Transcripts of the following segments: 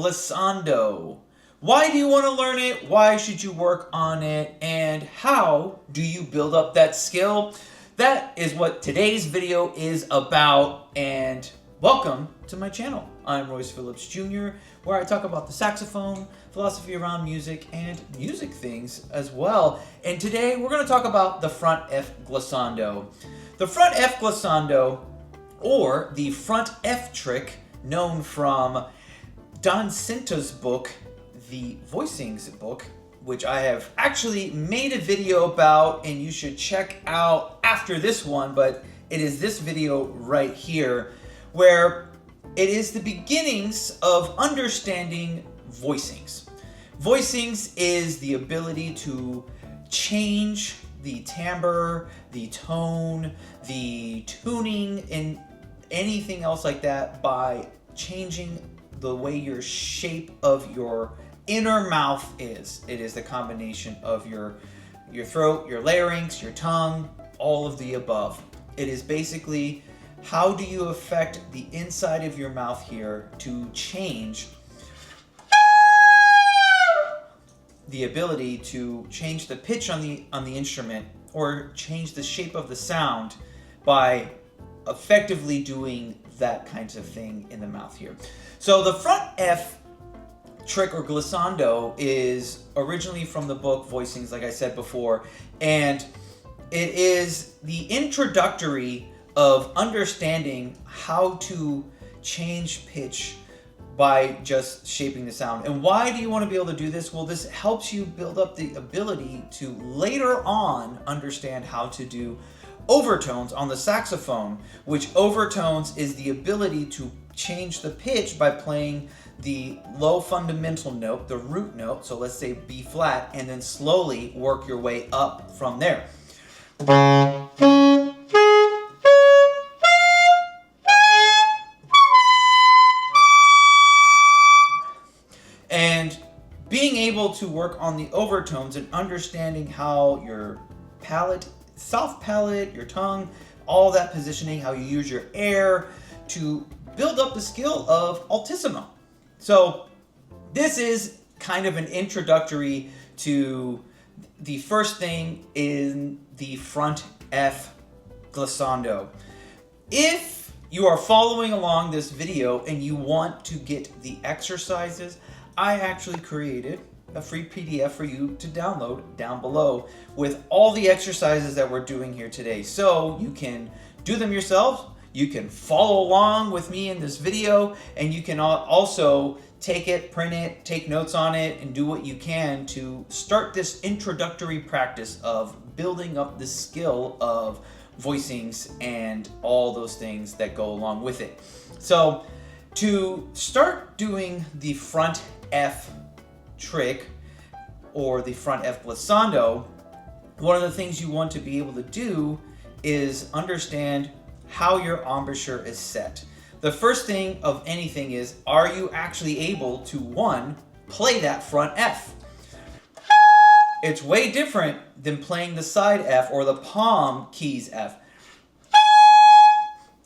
Glissando. Why do you want to learn it? Why should you work on it? And how do you build up that skill? That is what today's video is about, and welcome to my channel. I'm Royce Phillips Jr., where I talk about the saxophone, philosophy around music, and music things as well. And today we're going to talk about the front F glissando. The front F glissando, or the front F trick, known from Don Cinta's book, the Voicings book, which I have actually made a video about and you should check out after this one, but it is this video right here where it is the beginnings of understanding voicings. Voicings is the ability to change the timbre, the tone, the tuning, and anything else like that by changing the way your shape of your inner mouth is. It is the combination of your throat, your larynx, your tongue, all of the above. It is basically how do you affect the inside of your mouth here to change the ability to change the pitch on the instrument or change the shape of the sound by effectively doing that kind of thing in the mouth here. So the front F trick or glissando is originally from the book Voicings, like I said before, and it is the introductory of understanding how to change pitch by just shaping the sound. And why do you want to be able to do this? Well, this helps you build up the ability to later on understand how to do overtones on the saxophone, which overtones is the ability to change the pitch by playing the low fundamental note, the root note, so let's say B flat, and then slowly work your way up from there. And being able to work on the overtones and understanding how your palate, soft palate, your tongue, all that positioning, how you use your air to build up the skill of altissimo. So this is kind of an introductory to the first thing in the front F glissando. If you are following along this video and you want to get the exercises, I actually created a free PDF for you to download down below with all the exercises that we're doing here today. So you can do them yourself, you can follow along with me in this video, and you can also take it, print it, take notes on it, and do what you can to start this introductory practice of building up the skill of voicings and all those things that go along with it. So to start doing the front F trick or the front F glissando, one of the things you want to be able to do is understand how your embouchure is set. The first thing of anything is, are you actually able to, one, play that front F? It's way different than playing the side F or the palm keys F.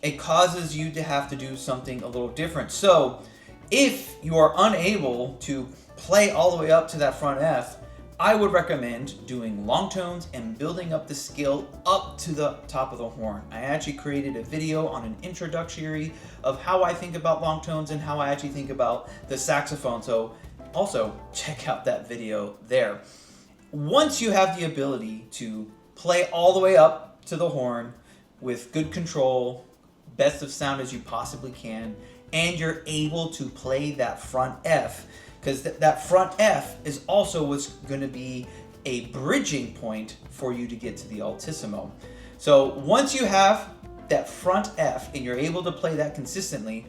It causes you to have to do something a little different. So if you are unable to play all the way up to that front F, I would recommend doing long tones and building up the skill up to the top of the horn. I actually created a video on an introductory of how I think about long tones and how I actually think about the saxophone. So also check out that video there. Once you have the ability to play all the way up to the horn with good control, best of sound as you possibly can, and you're able to play that front F, because that front F is also what's going to be a bridging point for you to get to the altissimo. So once you have that front F and you're able to play that consistently,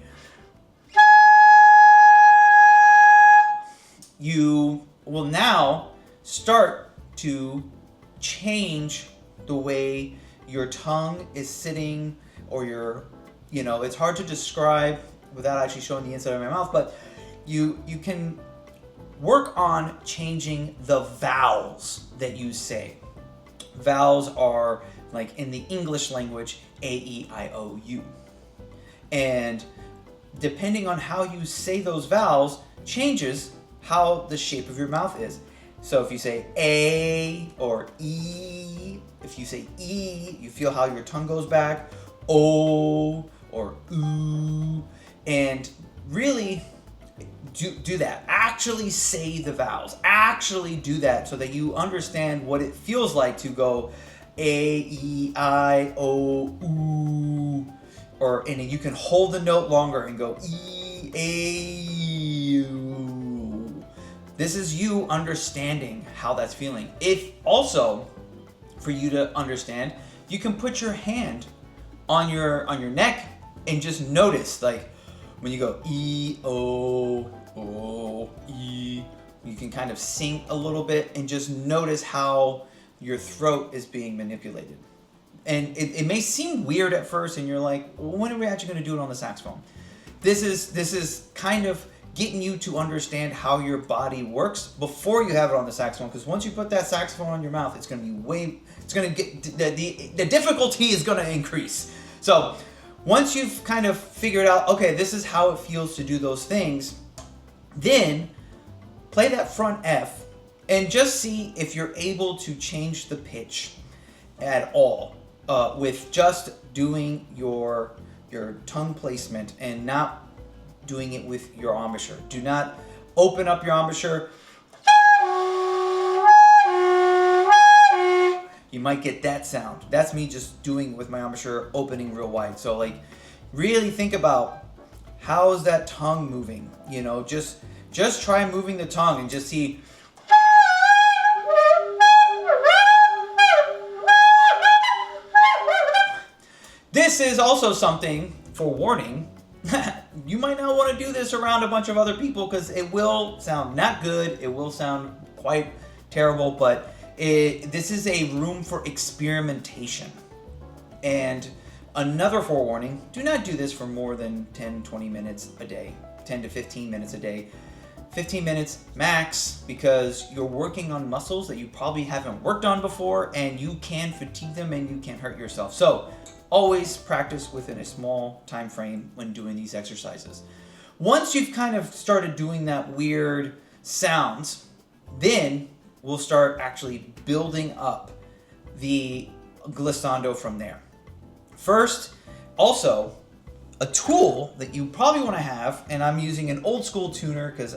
you will now start to change the way your tongue is sitting, or it's hard to describe without actually showing the inside of my mouth, but you can work on changing the vowels that you say. Vowels are, like in the English language, A, E, I, O, U. And depending on how you say those vowels, changes how the shape of your mouth is. So if you say A or E, if you say E, you feel how your tongue goes back. O or oo, and really do that. Actually say the vowels. Actually do that so that you understand what it feels like to go A, E, I, O, oo, and you can hold the note longer and go E, A, U. This is you understanding how that's feeling. If also, for you to understand, you can put your hand on your neck and just notice, like when you go E, O, E, you can kind of sing a little bit and just notice how your throat is being manipulated. And it may seem weird at first, and you're like, well, when are we actually going to do it on the saxophone? This is kind of getting you to understand how your body works before you have it on the saxophone. Because once you put that saxophone on your mouth, it's going to be the difficulty is going to increase. So once you've kind of figured out, okay, this is how it feels to do those things, then play that front F and just see if you're able to change the pitch at all with just doing your tongue placement and not doing it with your embouchure. Do not open up your embouchure. You might get that sound. That's me just doing with my embouchure opening real wide. So like really think about how is that tongue moving? You know, just try moving the tongue and just see. This is also something for warning. You might not want to do this around a bunch of other people because it will sound not good. It will sound quite terrible, but this is a room for experimentation. And another forewarning, do not do this for more than 10-20 minutes a day, 10 to 15 minutes a day. 15 minutes max, because you're working on muscles that you probably haven't worked on before, and you can fatigue them and you can hurt yourself. So always practice within a small time frame when doing these exercises. Once you've kind of started doing that weird sounds, then we'll start actually building up the glissando from there. First, also, a tool that you probably want to have, and I'm using an old school tuner because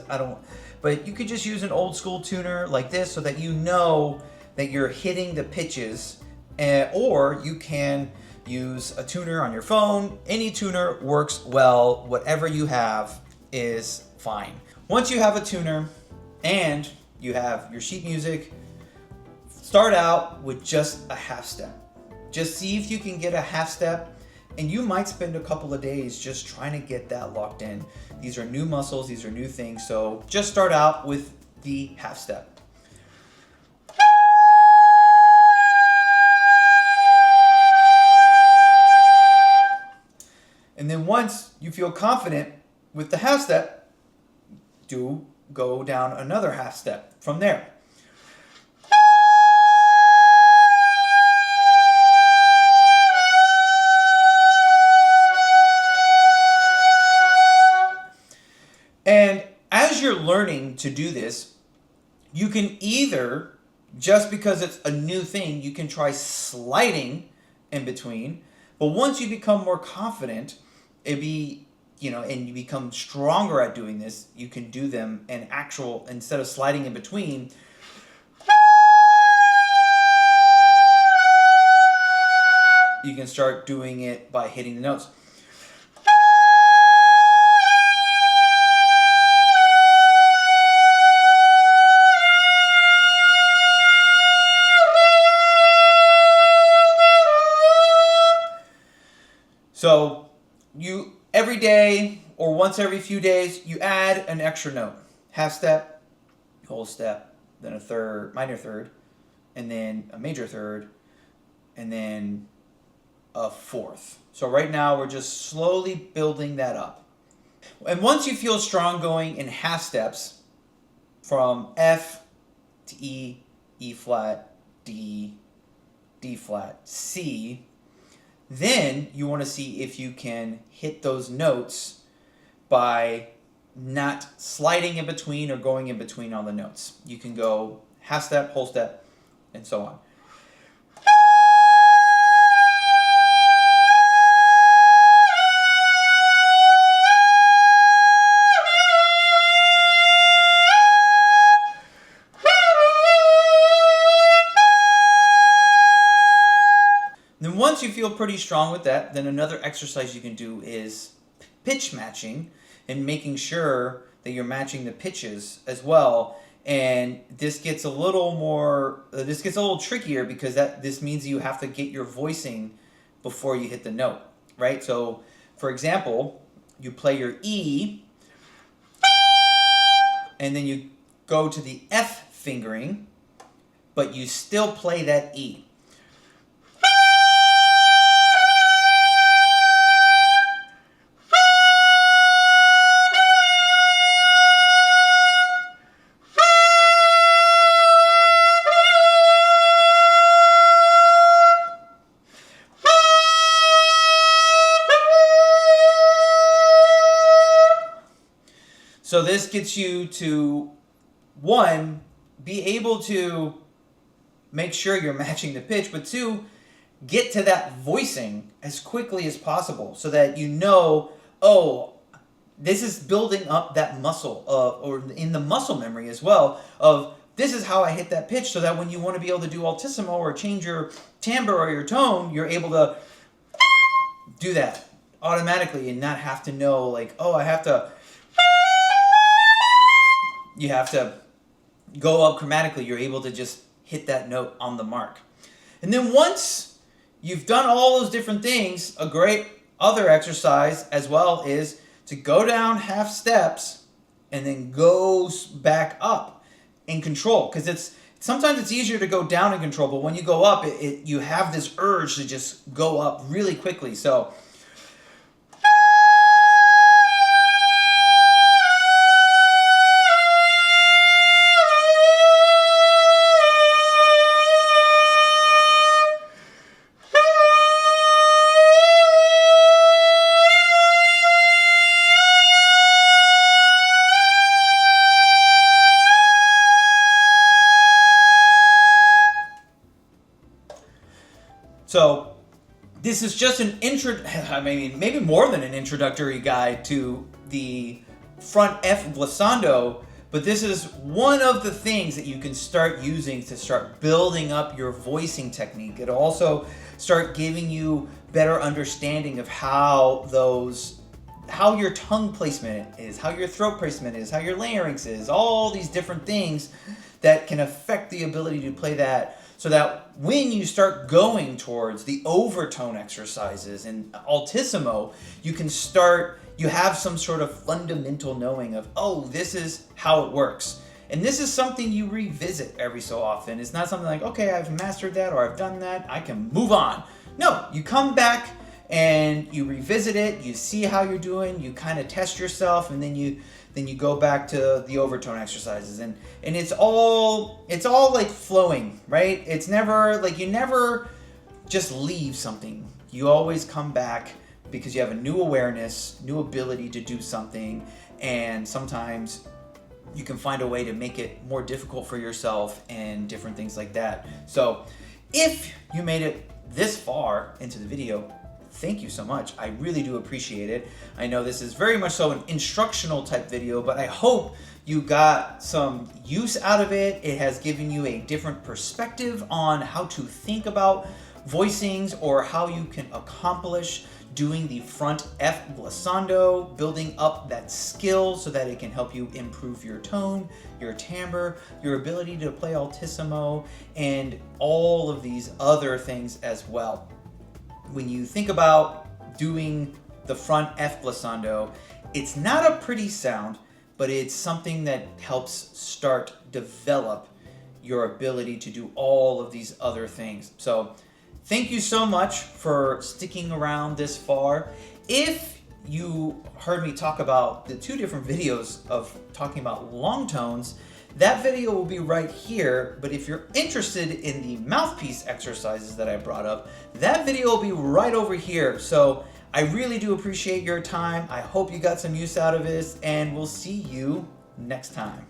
but you could just use an old school tuner like this so that you know that you're hitting the pitches, or you can use a tuner on your phone. Any tuner works well. Whatever you have is fine. Once you have a tuner and you have your sheet music, start out with just a half step. Just see if you can get a half step, and you might spend a couple of days just trying to get that locked in. These are new muscles, these are new things, so just start out with the half step. And then once you feel confident with the half step, do go down another half step from there. And as you're learning to do this, you can either, just because it's a new thing, you can try sliding in between. But once you become more confident, and you become stronger at doing this, you can do them instead of sliding in between. You can start doing it by hitting the notes. So you every day or once every few days, you add an extra note. Half step, whole step, then a third, minor third, and then a major third, and then a fourth. So right now we're just slowly building that up. And once you feel strong going in half steps from F to E, E flat, D, D flat, C, then you want to see if you can hit those notes by not sliding in between or going in between on the notes. You can go half step, whole step, and so on. Then once you feel pretty strong with that, then another exercise you can do is pitch matching and making sure that you're matching the pitches as well. And this gets a little trickier because this means you have to get your voicing before you hit the note, right? So, for example, you play your E, and then you go to the F fingering, but you still play that E. So this gets you to, one, be able to make sure you're matching the pitch, but two, get to that voicing as quickly as possible so that you know, oh, this is building up that muscle, or in the muscle memory as well, of this is how I hit that pitch, so that when you want to be able to do altissimo or change your timbre or your tone, you're able to do that automatically and not have to know, like, oh, you have to go up chromatically. You're able to just hit that note on the mark. And then once you've done all those different things, a great other exercise as well is to go down half steps and then go back up in control. Because sometimes it's easier to go down in control, but when you go up, you have this urge to just go up really quickly. So this is just maybe more than an introductory guide to the front F glissando, but this is one of the things that you can start using to start building up your voicing technique. It'll also start giving you better understanding of how your tongue placement is, how your throat placement is, how your larynx is, all these different things that can affect the ability to play that, so that when you start going towards the overtone exercises and altissimo, you have some sort of fundamental knowing of, oh, this is how it works. And this is something you revisit every so often. It's not something like, okay, I've mastered that or I've done that, I can move on. No, you come back and you revisit it, you see how you're doing, you kind of test yourself, and then you go back to the overtone exercises, and it's all like flowing, right? It's never like you never just leave something. You always come back because you have a new awareness, new ability to do something, and sometimes you can find a way to make it more difficult for yourself and different things like that. So if you made it this far into the video, thank you so much. I really do appreciate it. I know this is very much so an instructional type video, but I hope you got some use out of it. It has given you a different perspective on how to think about voicings, or how you can accomplish doing the front F glissando, building up that skill so that it can help you improve your tone, your timbre, your ability to play altissimo, and all of these other things as well. When you think about doing the front F glissando, it's not a pretty sound, but it's something that helps develop your ability to do all of these other things. So thank you so much for sticking around this far. If you heard me talk about the two different videos of talking about long tones, that video will be right here, but if you're interested in the mouthpiece exercises that I brought up, that video will be right over here. So I really do appreciate your time. I hope you got some use out of this, and we'll see you next time.